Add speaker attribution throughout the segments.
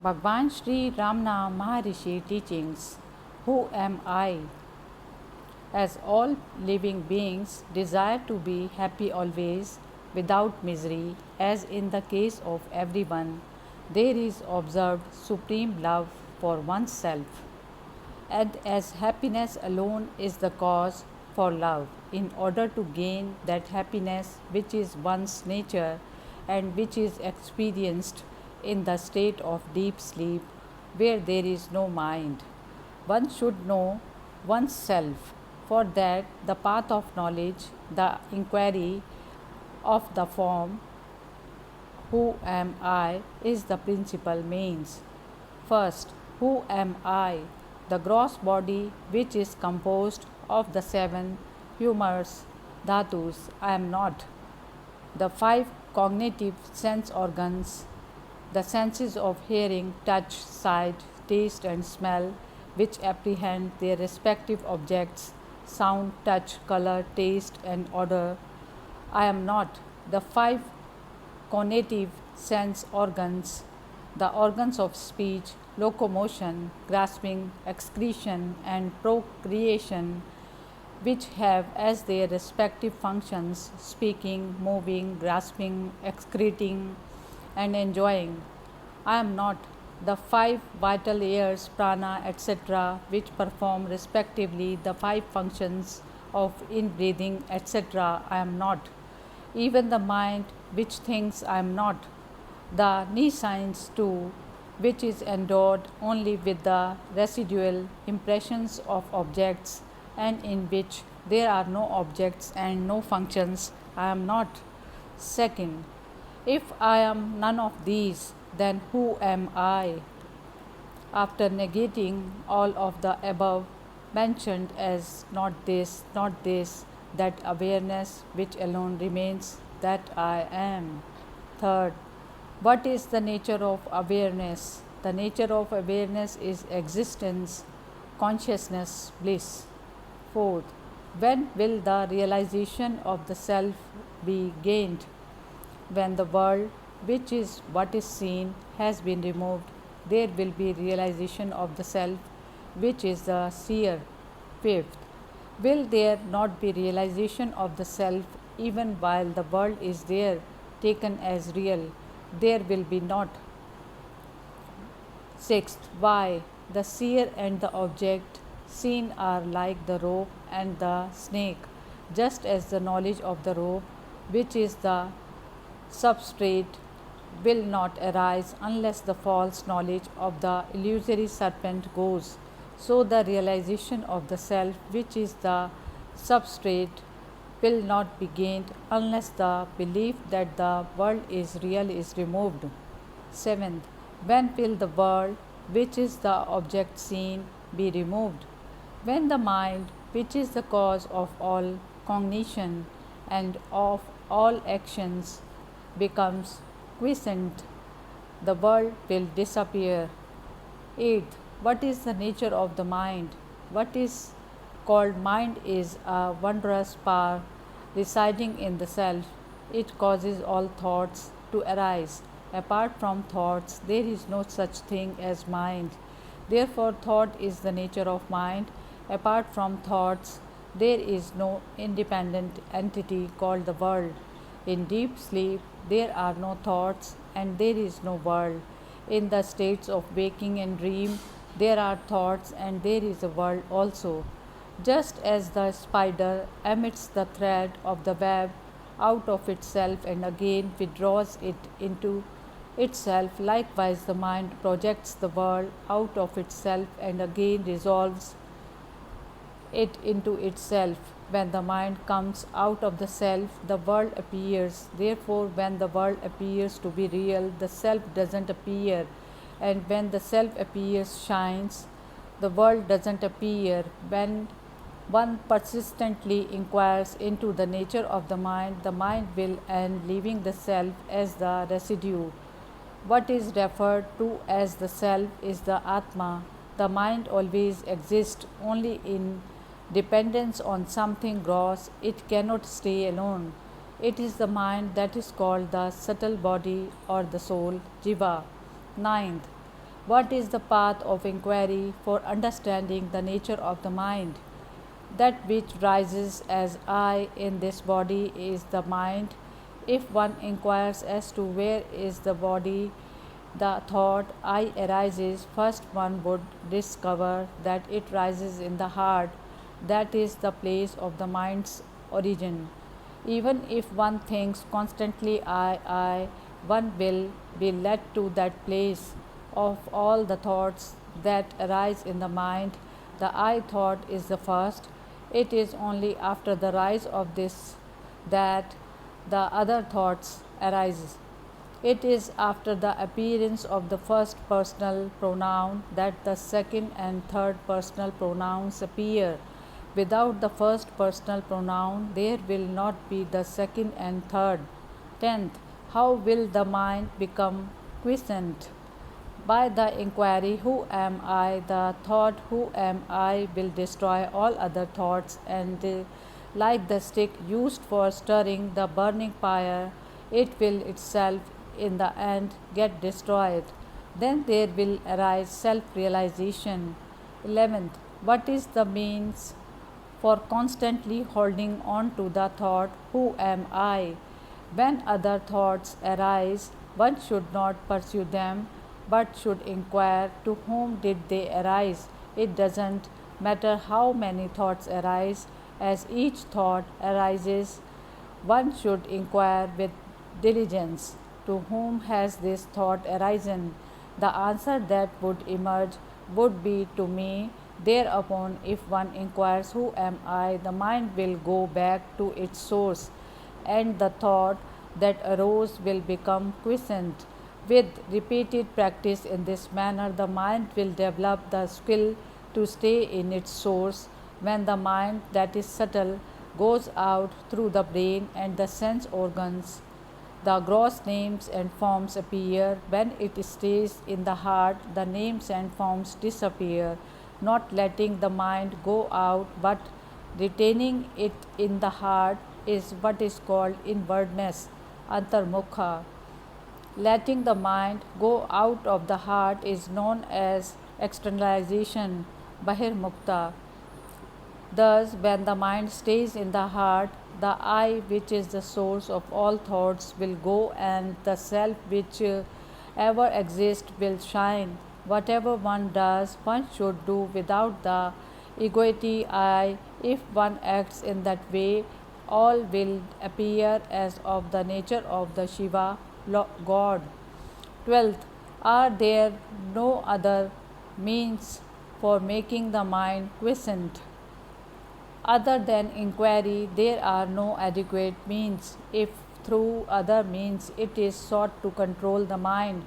Speaker 1: Bhagwan Sri Ramana Maharishi teachings. Who am I? As all living beings desire to be happy always, without misery, as in the case of everyone, there is observed supreme love for oneself. And as happiness alone is the cause for love, in order to gain that happiness which is one's nature and which is experienced in the state of deep sleep where there is no mind, one should know oneself. For that, the path of knowledge, the inquiry of the form, who am I, is the principal means. First, who am I? The gross body, which is composed of the seven humors, dhatus, I am not. The five cognitive sense organs, the senses of hearing, touch, sight, taste, and smell, which apprehend their respective objects, sound, touch, color, taste, and odor, I am not. The five conative sense organs, the organs of speech, locomotion, grasping, excretion, and procreation, which have as their respective functions speaking, moving, grasping, excreting, and enjoying. I am not. The five vital airs, prana, etc., which perform respectively the five functions of inbreathing, etc., I am not. Even the mind which thinks I am not. The nescience too, which is endowed only with the residual impressions of objects and in which there are no objects and no functions, I am not. Second, if I am none of these, then who am I? After negating all of the above mentioned as not this, that awareness which alone remains, that I am. Third, what is the nature of awareness? The nature of awareness is existence, consciousness, bliss. Fourth, when will the realization of the self be gained? When the world, which is what is seen, has been removed, there will be realization of the self, which is the seer. Fifth, will there not be realization of the self even while the world is there, taken as real? There will be not. Sixth, why? The seer and the object seen are like the rope and the snake, just as the knowledge of the rope, which is the substrate, will not arise unless the false knowledge of the illusory serpent goes. So, the realization of the self, which is the substrate, will not be gained unless the belief that the world is real is removed. Seventh, when will the world, which is the object seen, be removed? When the mind, which is the cause of all cognition and of all actions, becomes quiescent, the world will disappear. Eighth, what is the nature of the mind? What is called mind is a wondrous power residing in the self. It causes all thoughts to arise. Apart from thoughts, there is no such thing as mind. Therefore, thought is the nature of mind. Apart from thoughts, there is no independent entity called the world. In deep sleep, there are no thoughts and there is no world. In the states of waking and dream, there are thoughts and there is a world also. Just as the spider emits the thread of the web out of itself and again withdraws it into itself, likewise the mind projects the world out of itself and again resolves it into itself. When the mind comes out of the self, the world appears. Therefore, when the world appears to be real, the self doesn't appear. And when the self appears, shines, the world doesn't appear. When one persistently inquires into the nature of the mind will end, leaving the self as the residue. What is referred to as the self is the Atma. The mind always exists only in dependence on something gross. It cannot stay alone. It is the mind that is called the subtle body or the soul, Jiva. Ninth, What is the path of inquiry for understanding the nature of the mind? That which rises as I in this body is the mind. If one inquires as to where is the body, the thought I arises, first one would discover that it rises in the heart, that is the place of the mind's origin. Even if one thinks constantly one will be led to that place. Of all the thoughts that arise in the mind, the I thought is the first. It is only after the rise of this that the other thoughts arise. It is after the appearance of the first personal pronoun that the second and third personal pronouns appear. Without the first personal pronoun, there will not be the second and third. 10th, how will the mind become quiescent? By the inquiry, who am I? The thought, who am I, will destroy all other thoughts, and like the stick used for stirring the burning fire, it will itself in the end get destroyed. Then there will arise self realization. 11th, what is the means for constantly holding on to the thought, who am I? When other thoughts arise, one should not pursue them but should inquire to whom did they arise. It doesn't matter how many thoughts arise, as each thought arises, one should inquire with diligence, to whom has this thought arisen? The answer that would emerge would be to me. Thereupon, if one inquires, who am I, the mind will go back to its source, and the thought that arose will become quiescent. With repeated practice in this manner, the mind will develop the skill to stay in its source. When the mind that is subtle goes out through the brain and the sense organs, the gross names and forms appear. When it stays in the heart, the names and forms disappear. Not letting the mind go out but retaining it in the heart is what is called inwardness, antarmukha. Letting the mind go out of the heart is known as externalization, bahirmukta. Thus, when the mind stays in the heart, the I, which is the source of all thoughts, will go, and the self which ever exists will shine. Whatever one does, one should do without the egoity I. If one acts in that way, all will appear as of the nature of the Shiva, God. 12th, are there no other means for making the mind quiescent? Other than inquiry, there are no adequate means. If through other means it is sought to control the mind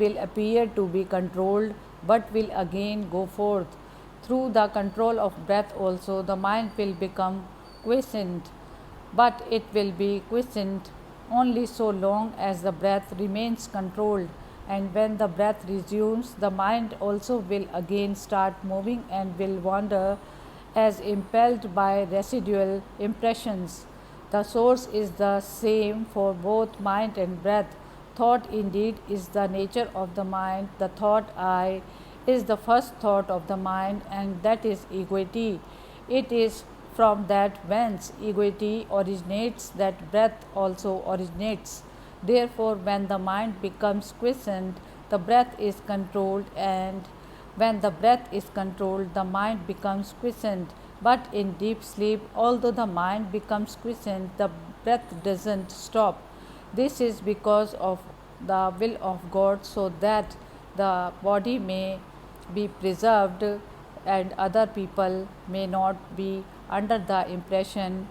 Speaker 1: will appear to be controlled but will again go forth. Through the control of breath also, the mind will become quiescent, but it will be quiescent only so long as the breath remains controlled, and when the breath resumes, the mind also will again start moving and will wander as impelled by residual impressions. The source is the same for both mind and breath. Thought indeed is the nature of the mind. The thought I is the first thought of the mind, and that is equity. It is from that whence equity originates that breath also originates. Therefore, when the mind becomes quiescent, the breath is controlled, and when the breath is controlled, the mind becomes quiescent. But in deep sleep, although the mind becomes quiescent, the breath doesn't stop. This is because of the will of God, so that the body may be preserved and other people may not be under the impression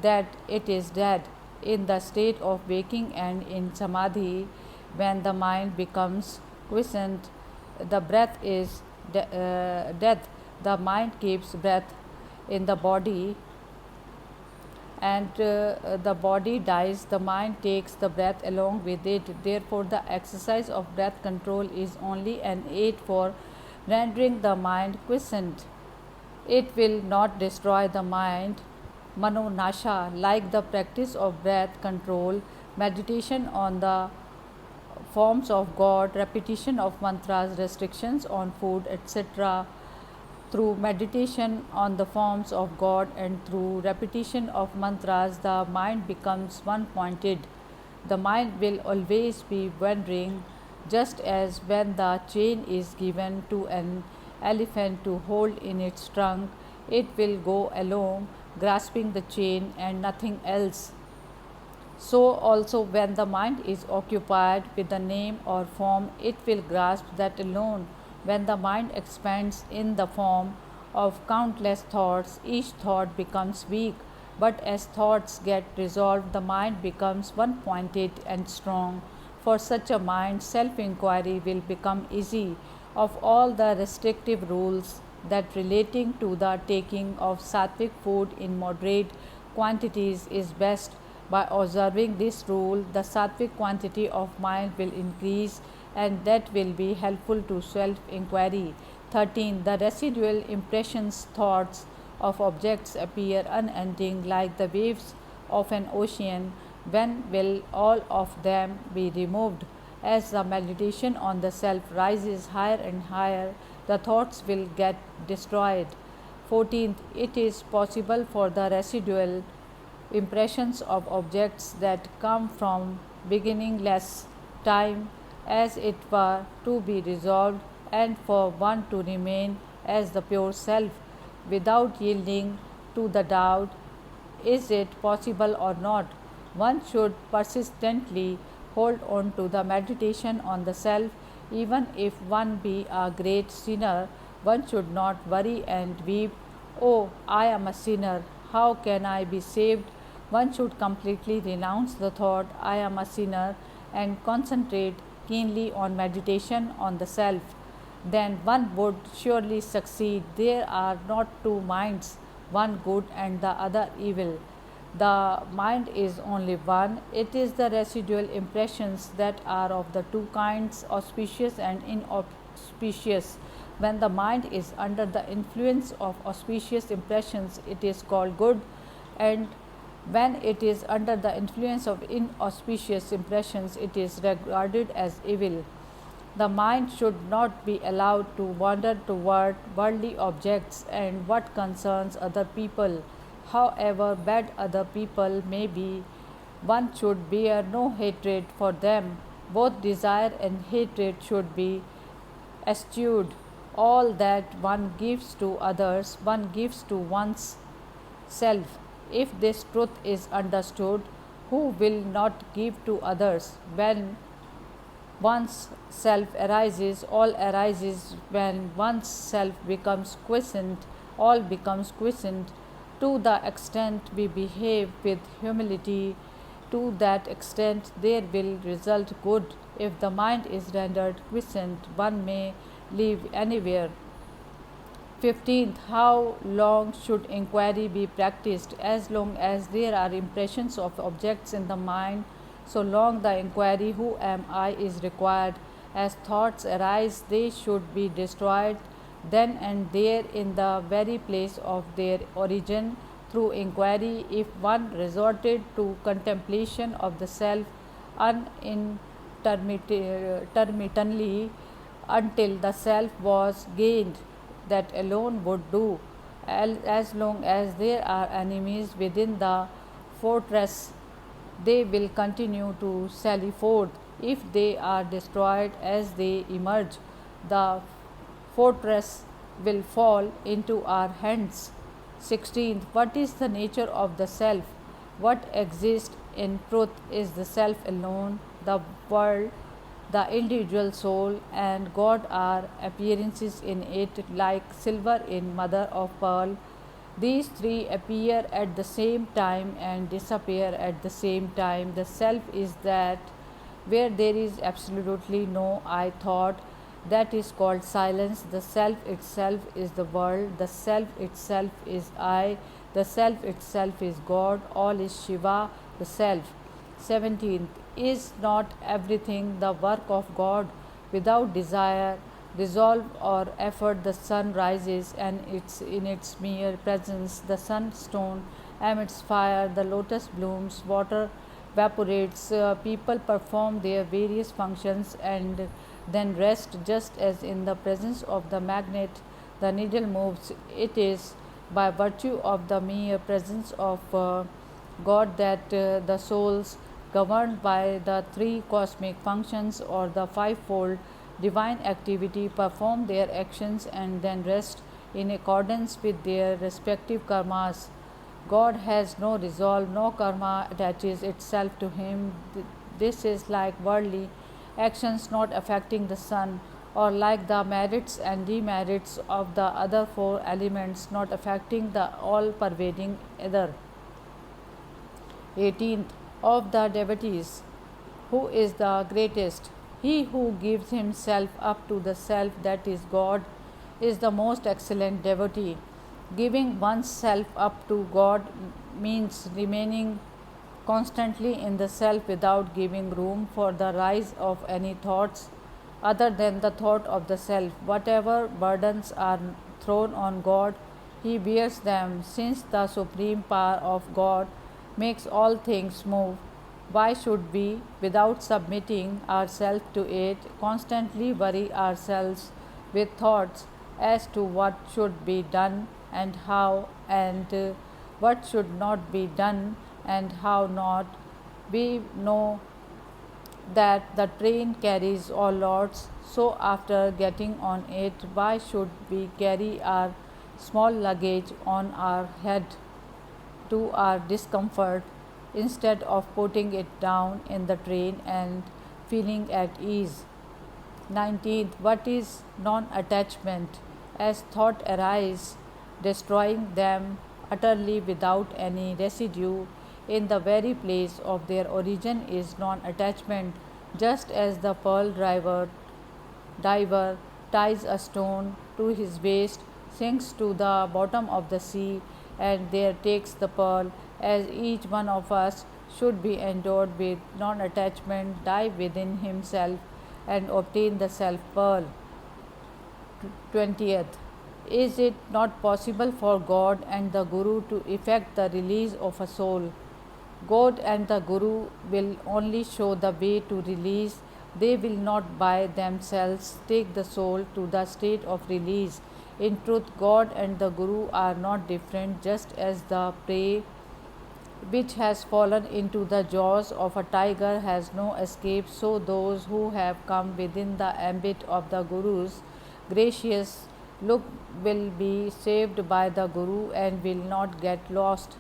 Speaker 1: that it is dead. In the state of waking and in samadhi, when the mind becomes quiescent, the breath is death. The mind keeps breath in the body, and the body dies, the mind takes the breath along with it. Therefore, the exercise of breath control is only an aid for rendering the mind quiescent. It will not destroy the mind, manonasha. Like the practice of breath control, meditation on the forms of God, repetition of mantras, restrictions on food, etc. Through meditation on the forms of God and through repetition of mantras, the mind becomes one pointed. The mind will always be wandering, just as when the chain is given to an elephant to hold in its trunk, it will go along grasping the chain and nothing else. So, also, when the mind is occupied with the name or form, it will grasp that alone. When the mind expands in the form of countless thoughts, each thought becomes weak. But as thoughts get resolved, the mind becomes one pointed and strong. For such a mind, self inquiry will become easy. Of all the restrictive rules that relating to the taking of sattvic food in moderate quantities is best, by observing this rule, the sattvic quantity of mind will increase, and that will be helpful to self inquiry. 13. The residual impressions, thoughts of objects appear unending like the waves of an ocean. When will all of them be removed? As the meditation on the self rises higher and higher, the thoughts will get destroyed. 14th. It is possible for the residual impressions of objects that come from beginningless time, as it were, to be resolved, and for one to remain as the pure self without yielding to the doubt, is it possible or not? One should persistently hold on to the meditation on the self, even if one be a great sinner. One should not worry and weep, "Oh, I am a sinner, how can I be saved?" One should completely renounce the thought, "I am a sinner," and concentrate keenly on meditation on the self. Then one would surely succeed. There are not two minds, one good and the other evil. The mind is only one. It is the residual impressions that are of the two kinds, auspicious and inauspicious. When the mind is under the influence of auspicious impressions, it is called good, and when it is under the influence of inauspicious impressions, it is regarded as evil. The mind should not be allowed to wander toward worldly objects and what concerns other people. However bad other people may be, one should bear no hatred for them. Both desire and hatred should be eschewed. All that one gives to others, one gives to one's self. If this truth is understood, who will not give to others? When one's self arises, all arises. When one's self becomes quiescent, all becomes quiescent. To the extent we behave with humility, to that extent there will result good. If the mind is rendered quiescent, one may live anywhere. 15th. How long should inquiry be practiced? As long as there are impressions of objects in the mind, so long the inquiry, "Who am I?" is required. As thoughts arise, they should be destroyed then and there in the very place of their origin. Through inquiry, if one resorted to contemplation of the self unintermittently until the self was gained, that alone would do. As long as there are enemies within the fortress, they will continue to sally forth. If they are destroyed as they emerge, the fortress will fall into our hands. 16th. What is the nature of the self? What exists in truth is the self alone. The world, the individual soul, and God are appearances in it, like silver in mother of pearl. These three appear at the same time and disappear at the same time. The self is that where there is absolutely no I thought, that is called silence. The self itself is the world, the self itself is I, the self itself is God, all is Shiva, the self. 17th. Is not everything the work of God? Without desire, resolve, or effort, the sun rises, and it's in its mere presence. The sunstone emits fire, the lotus blooms, water evaporates. People perform their various functions and then rest, just as in the presence of the magnet the needle moves. It is by virtue of the mere presence of God that the souls, governed by the three cosmic functions or the fivefold divine activity, perform their actions and then rest in accordance with their respective karmas. God has no resolve, no karma attaches itself to him. This is like worldly actions not affecting the sun, or like the merits and demerits of the other four elements not affecting the all pervading ether. 18th. Of the devotees, who is the greatest? He who gives himself up to the self, that is God, is the most excellent devotee. Giving one's self up to God means remaining constantly in the self without giving room for the rise of any thoughts other than the thought of the self. Whatever burdens are thrown on God, he bears them, since the supreme power of God makes all things move. Why should we, without submitting ourselves to it, constantly worry ourselves with thoughts as to what should be done and how, and what should not be done and how not? We know that the train carries all loads, so after getting on it, why should we carry our small luggage on our head to our discomfort instead of putting it down in the train and feeling at ease? 19th. What is non attachment? As thought arise, destroying them utterly without any residue in the very place of their origin is non attachment, just as the pearl diver ties a stone to his waist, sinks to the bottom of the sea, and there takes the pearl. As each one of us should be endowed with non attachment, dive within himself and obtain the self pearl. 20th. Is it not possible for God and the Guru to effect the release of a soul? God and the Guru will only show the way to release. They will not by themselves take the soul to the state of release. In truth, God and the Guru are not different, just as the prey which has fallen into the jaws of a tiger has no escape, so those who have come within the ambit of the Guru's gracious look will be saved by the Guru and will not get lost.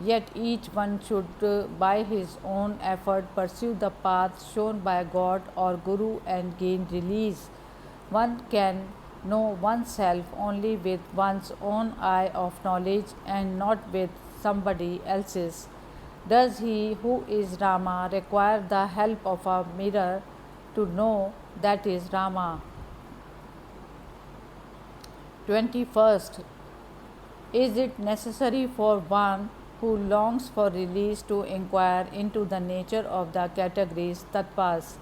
Speaker 1: Yet each one should, by his own effort, pursue the path shown by God or Guru and gain release. One can know oneself only with one's own eye of knowledge and not with somebody else's. Does he who is Rama require the help of a mirror to know that is Rama? 21st. Is it necessary for one who longs for release to inquire into the nature of the categories tattvas?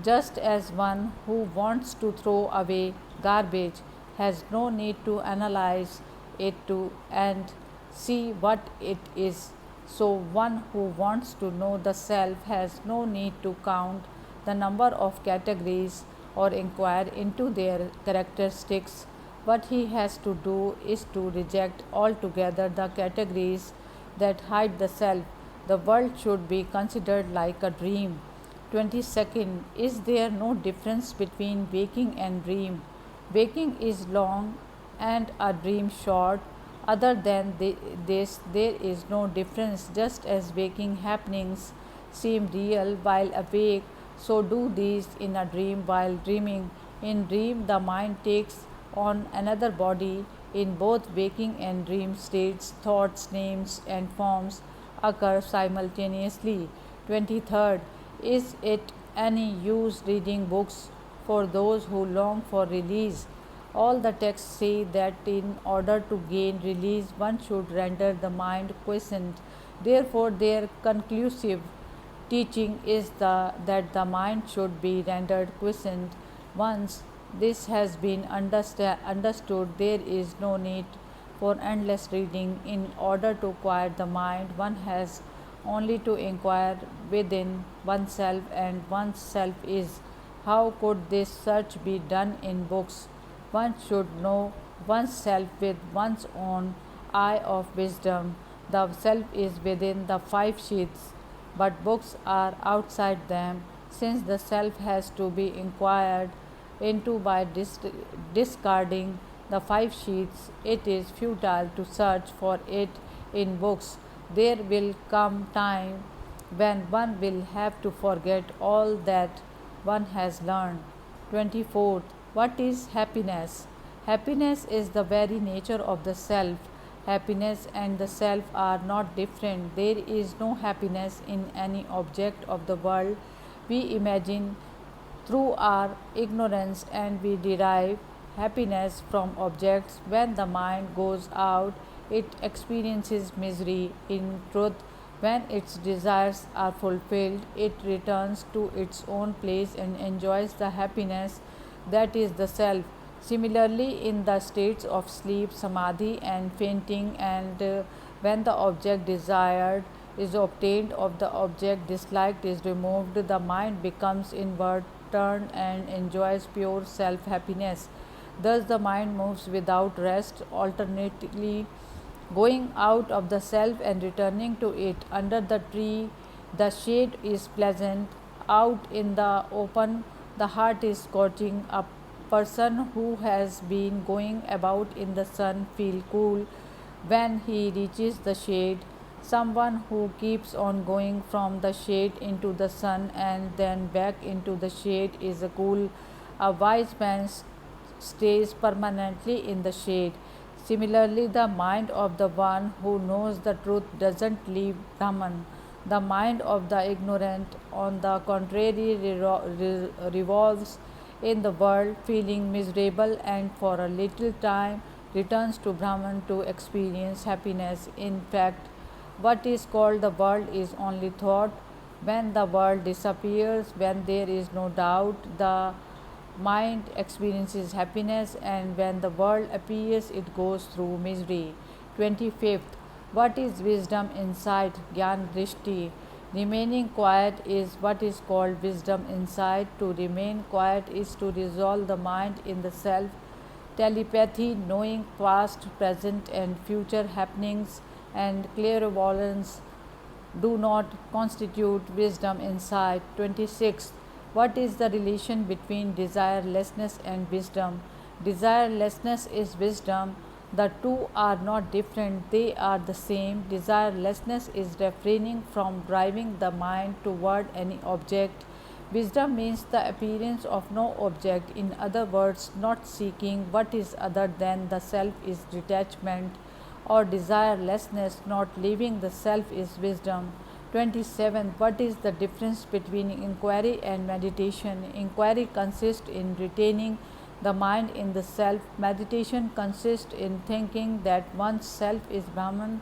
Speaker 1: Just as one who wants to throw away garbage has no need to analyze it to and see what it is, so one who wants to know the self has no need to count the number of categories or inquire into their characteristics. What he has to do is to reject altogether the categories that hide the self. The world should be considered like a dream. 22nd. Is there no difference between waking and dream? Waking is long and a dream short. Other than this, there is no difference. Just as waking happenings seem real while awake, so do these in a dream while dreaming. In dream, the mind takes on another body. In both waking and dream states, thoughts, names, and forms occur simultaneously. 23rd. Is it any use reading books for those who long for release? All the texts say that in order to gain release, one should render the mind quiescent. Therefore, their conclusive teaching is that the mind should be rendered quiescent. Once this has been understood, there is no need for endless reading. In order to quiet the mind, one has only to inquire within oneself and oneself is. How could this search be done in books? One should know oneself with one's own eye of wisdom. The self is within the five sheaths, but books are outside them, since the self has to be inquired into by discarding the five sheets. It is futile to search for it in books. There will come time when one will have to forget all that one has learned. 24th. What is happiness? Happiness is the very nature of the self. Happiness and the self are not different. There is no happiness in any object of the world we imagine through our ignorance, and we derive happiness from objects. When the mind goes out, it experiences misery. In truth, when its desires are fulfilled, it returns to its own place and enjoys the happiness that is the self. Similarly, in the states of sleep, samadhi, and fainting, and when the object desired is obtained or the object disliked is removed, the mind becomes inward turned and enjoys pure self happiness. Thus, the mind moves without rest, alternately going out of the self and returning to it. Under the tree, the shade is pleasant. Out in the open, the heart is scorching. A person who has been going about in the sun feels cool when he reaches the shade. Someone who keeps on going from the shade into the sun and then back into the shade is a cool. A wise man stays permanently in the shade. Similarly, the mind of the one who knows the truth doesn't leave Brahman. The mind of the ignorant, on the contrary, revolves in the world, feeling miserable, and for a little time returns to Brahman to experience happiness. In fact, what is called the world is only thought. When the world disappears, when there is no doubt, the mind experiences happiness, and when the world appears, it goes through misery. 25th. What is wisdom, insight, Gyan Drishti? Remaining quiet is what is called wisdom, insight. To remain quiet is to resolve the mind in the self. Telepathy, knowing past, present, and future happenings, and clairvoyance do not constitute wisdom, insight. 26. What is the relation between desirelessness and wisdom? Desirelessness is wisdom. The two are not different, they are the same. Desirelessness is refraining from driving the mind toward any object. Wisdom means the appearance of no object. In other words, not seeking what is other than the self is detachment or desirelessness. Not leaving the self is wisdom. 27. What is the difference between inquiry and meditation? Inquiry consists in retaining the mind in the self. Meditation consists in thinking that one's self is Brahman,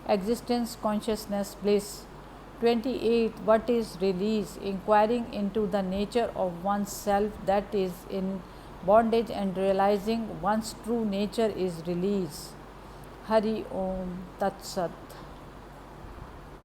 Speaker 1: existence, consciousness, bliss. 28. What is release? Inquiring into the nature of one's self that is in bondage and realizing one's true nature is release. Hari Om Tat Sat.